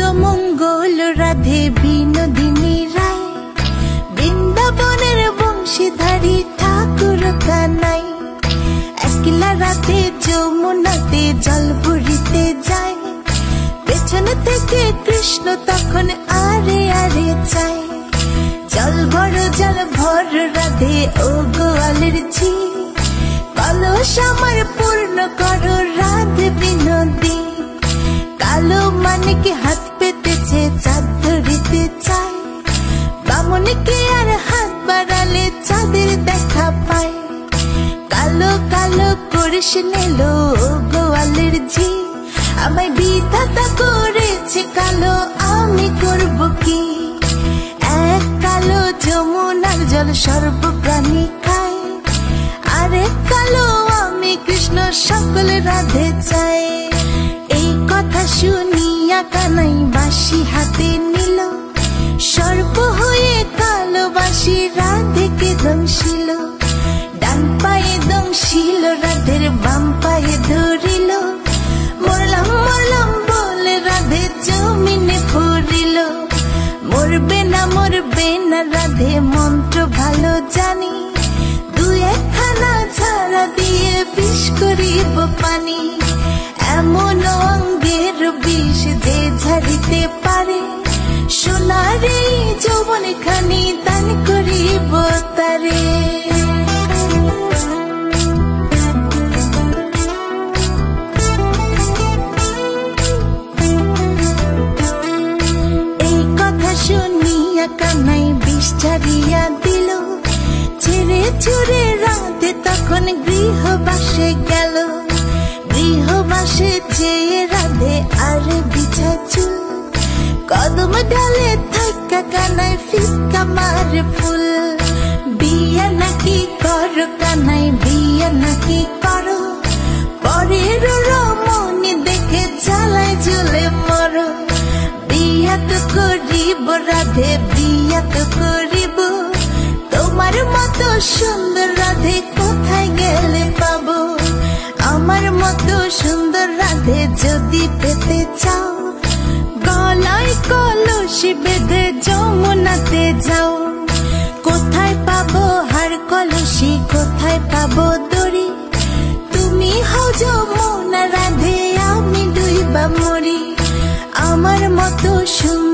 মঙ্গল রাধে বিনোদিনী রায়, বৃন্দাবনের বংশীধারী ঠাকুর কানাই। একলা রাতে যমুনাতে জল ভরিতে যায়, পেছন থেকে কৃষ্ণ তখন আরে আরে চায়। জল ভর রাধে ও গোয়ালের ঝি, কলস আমার পূর্ণ করো রাধে বিনোদী। কালো মানিক হাত পেতেছে চাঁদ ধরিতে চায়, বামুনকে আর হাত বাড়ালে চাঁদের দেখা পায়। কালো কালো করিস নিলো গোয়ালের ঝি, আমায় বিধাতা করেছে কালো, আমি করব কি? এক কালো যমুনার জল সর্বপ্রাণী খায়, আরেক কালো আমি কৃষ্ণ সকল রাধে চাই। এই কথা শুনিয়া কানাই বাঁশি হাতে নিল, সর্প হয়ে কালো বাঁশি রাধেকে দংশিল। ডান পায়ে দংশিল রাধের, বাম পায়ে ধরিল, মরলাম মরলাম বলে রাধে জমিনে পড়িল। মরবে না রাধে মন্ত্র ভালো জানি, দু একখানা ছাড়া দিয়ে বিষ করিব পানি। এমন অঙ্গের বিষ যে ঝাড়িতে পারে, সোনার এই যৌবন খানি দান করিব তারে। এই কথা শুনিয়া কানাই বিষ ছাড়িয়া দিল, ছেড়ে ছুড়ে রাধে তখন গৃহবাসে গেল। গৃহবাসে চেয়ে রাধে আর বিছা চুল, কদম ডালে থাকা কানাই ফিকা মার ফুল। বিয়া নাকি করো কানাই, বিয়া নাকি করো, পরের রমণী দেখে জ্বালায় জ্বলে মরো। বিয়া তো করিব রাধে, বিয়া তো করিব, তোমার মতো সুন্দর রাধে কোথায় গেলে পাবো? আমার মতো সুন্দর রাধে যদি পেতে চাও, গলায় কলসি বেঁধে যমুনাতে যাও। কোথায় পাবো হার কলসি, কোথায় পাবো দড়ি? তুমি হও যমুনা রাধে, আমি ডুইবা মরি। আমার মতো সুন্দর